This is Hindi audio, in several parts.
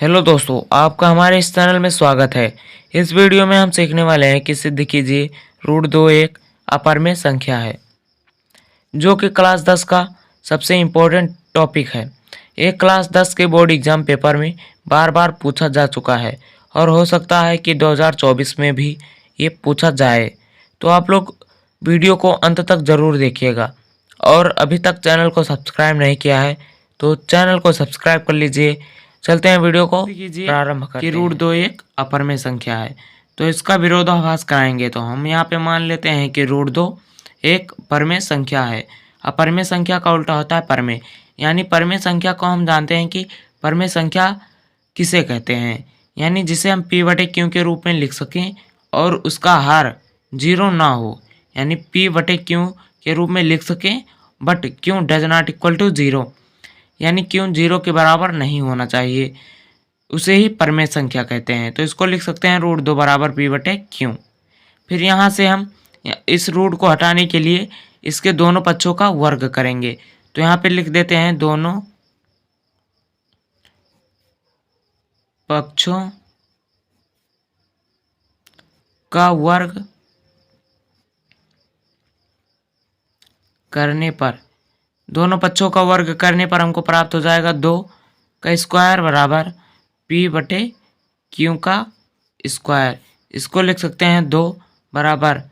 हेलो दोस्तों, आपका हमारे इस चैनल में स्वागत है। इस वीडियो में हम सीखने वाले हैं कि सिद्ध कीजिए √2 एक अपरिमेय संख्या है, जो कि क्लास 10 का सबसे इम्पोर्टेंट टॉपिक है। एक क्लास 10 के बोर्ड एग्जाम पेपर में बार बार पूछा जा चुका है और हो सकता है कि 2024 में भी ये पूछा जाए। तो आप लोग वीडियो को अंत तक ज़रूर देखिएगा और अभी तक चैनल को सब्सक्राइब नहीं किया है तो चैनल को सब्सक्राइब कर लीजिए। चलते हैं वीडियो को प्रारंभ करते हैं। √2 एक अपरिमेय संख्या है, तो इसका विरोधाभास कराएंगे। तो हम यहाँ पे मान लेते हैं कि √2 एक परिमेय संख्या है। अपरिमेय संख्या का उल्टा होता है परिमेय, यानी परिमेय संख्या को हम जानते हैं कि परिमेय संख्या किसे कहते हैं, यानी जिसे हम p/q के रूप में लिख सकें और उसका हर 0 ना हो, यानी p/q के रूप में लिख सकें but q does not equal to 0, यानी q 0 के बराबर नहीं होना चाहिए, उसे ही परिमेय संख्या कहते हैं। तो इसको लिख सकते हैं √2 बराबर p/q। फिर यहाँ से हम इस रूट को हटाने के लिए इसके दोनों पक्षों का वर्ग करेंगे। तो यहाँ पे लिख देते हैं दोनों पक्षों का वर्ग करने पर, दोनों पक्षों का वर्ग करने पर हमको प्राप्त हो जाएगा 2 का स्क्वायर बराबर p/q का स्क्वायर। इसको लिख सकते हैं 2 बराबर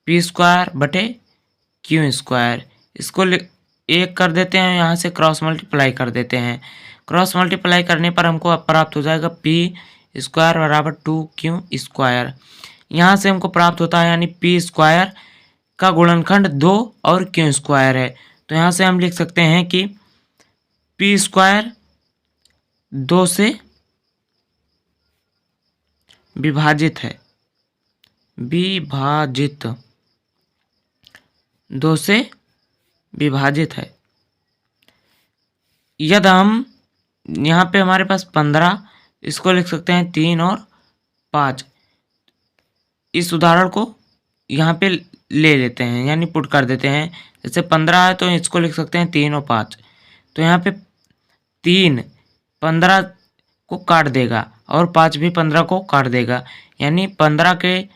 p²/q²। इसको एक कर देते हैं, यहाँ से क्रॉस मल्टीप्लाई कर देते हैं। क्रॉस मल्टीप्लाई करने पर हमको प्राप्त हो जाएगा p² बराबर 2q²। यहाँ से हमको प्राप्त होता है, यानी p² का गुणनखंड 2 और q² है। तो यहाँ से हम लिख सकते हैं कि p² 2 से विभाजित है, 2 से विभाजित है। यदि हम यहाँ पे हमारे पास 15, इसको लिख सकते हैं 3 और 5। इस उदाहरण को यहाँ पे ले लेते हैं, यानी पुट कर देते हैं। जैसे 15 है तो इसको लिख सकते हैं 3 और 5। तो यहाँ पे 3 15 को काट देगा और 5 भी 15 को काट देगा, यानी 15 के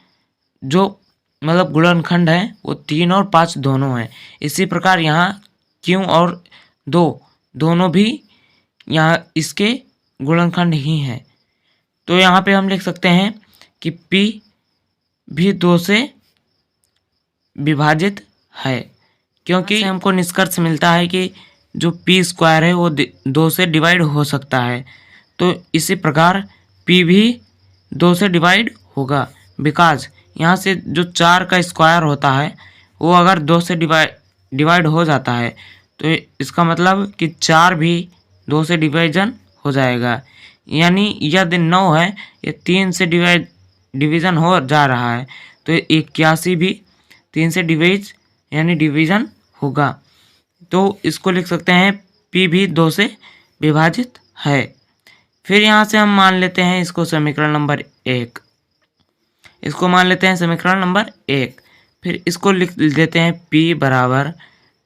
जो मतलब गुणनखंड है वो 3 और 5 दोनों हैं। इसी प्रकार यहाँ q और 2 दोनों भी यहाँ इसके गुणनखंड ही हैं। तो यहाँ पे हम लिख सकते हैं कि p भी 2 से विभाजित है, क्योंकि हमको निष्कर्ष मिलता है कि जो p² है वो 2 से डिवाइड हो सकता है। तो इसी प्रकार p भी 2 से डिवाइड होगा, बिकॉज यहाँ से जो 4 का स्क्वायर होता है वो अगर 2 से डिवाइड हो जाता है तो इसका मतलब कि 4 भी 2 से डिवीजन हो जाएगा। यानी यदि 9 है ये 3 से डिवीज़न हो जा रहा है तो 81 भी 3 से डिवीज़न होगा। तो इसको लिख सकते हैं p भी 2 से विभाजित है। फिर यहाँ से हम मान लेते हैं इसको समीकरण नंबर 1, इसको मान लेते हैं समीकरण नंबर 1। फिर इसको लिख देते हैं p बराबर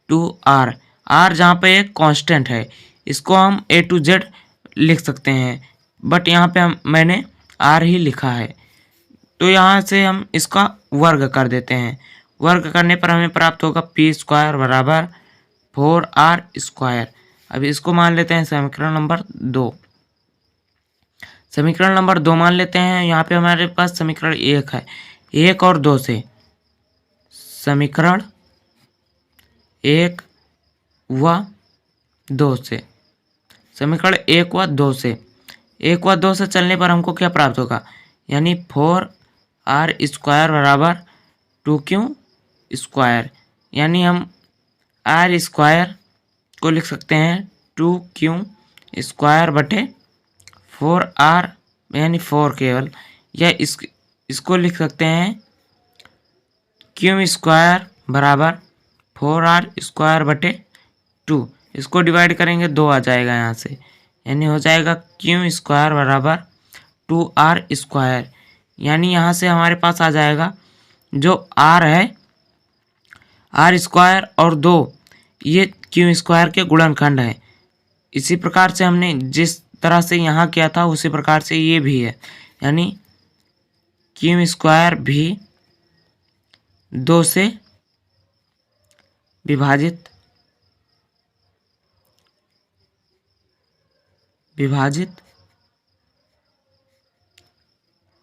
2r। r जहाँ पे एक कांस्टेंट है, इसको हम a to z लिख सकते हैं, बट यहाँ पे मैंने r ही लिखा है। तो यहाँ से हम इसका वर्ग कर देते हैं। वर्ग करने पर हमें प्राप्त होगा p² बराबर 4r²। अब इसको मान लेते हैं समीकरण नंबर 2। समीकरण नंबर 2 मान लेते हैं। यहाँ पे हमारे पास समीकरण 1 है, 1 और 2 से, समीकरण 1 व 2 से, समीकरण 1 व 2 से, 1 व 2 से चलने पर हमको क्या प्राप्त होगा, यानी 4r² बराबर 2q²। यानी हम r² को लिख सकते हैं 2q²/4r, यानी 4 केवल, या इसको लिख सकते हैं q² बराबर 4r²/2। इसको डिवाइड करेंगे 2 आ जाएगा यहाँ से, यानी हो जाएगा q² बराबर 2r²। यानी यहाँ से हमारे पास आ जाएगा जो r है, r² और 2 ये q² के गुणनखंड है। इसी प्रकार से हमने जिस तरह से यहाँ किया था उसी प्रकार से ये भी है, यानी क्यू स्क्वायर भी 2 से विभाजित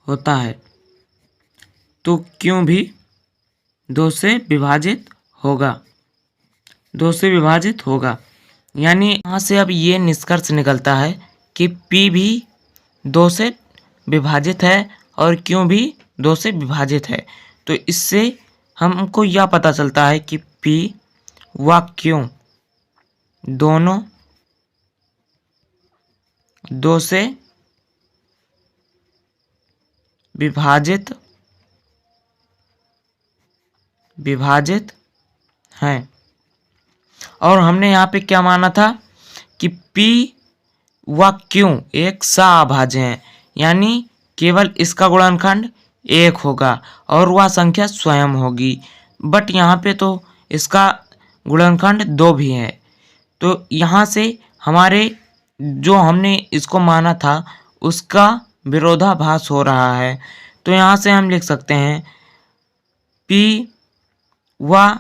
होता है, तो क्यों भी 2 से विभाजित होगा। यानी यहाँ से अब ये निष्कर्ष निकलता है कि P भी 2 से विभाजित है और क्यों भी 2 से विभाजित है। तो इससे हमको यह पता चलता है कि P व Q दोनों 2 से विभाजित हैं। और हमने यहाँ पे क्या माना था कि P व Q एक सअभाज्य हैं, यानी केवल इसका गुणनखंड 1 होगा और वह संख्या स्वयं होगी। बट यहाँ पे तो इसका गुणनखंड 2 भी है। तो यहाँ से हमारे जो हमने इसको माना था उसका विरोधाभास हो रहा है। तो यहाँ से हम लिख सकते हैं P व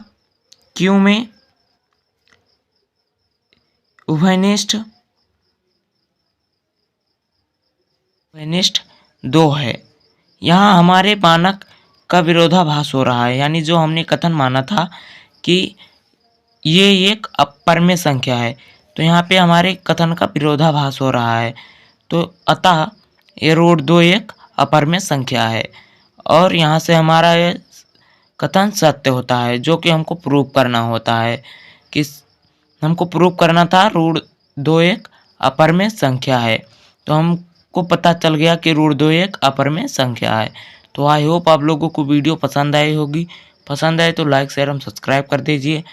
Q में उभयनिष्ठ 2 है। यहाँ हमारे मानक का विरोधाभास हो रहा है, यानी जो हमने कथन माना था कि ये एक अपरिमेय संख्या है, तो यहाँ पे हमारे कथन का विरोधाभास हो रहा है। तो अतः ये √2 एक अपरिमेय संख्या है और यहाँ से हमारा ये कथन सत्य होता है, जो कि हमको प्रूव करना होता है कि हमको प्रूव करना था √2 एक अपरिमेय संख्या है। तो हमको पता चल गया कि √2 एक अपरिमेय संख्या है। तो आई होप आप लोगों को वीडियो पसंद आई होगी। पसंद आए तो लाइक शेयर एवं सब्सक्राइब कर दीजिए।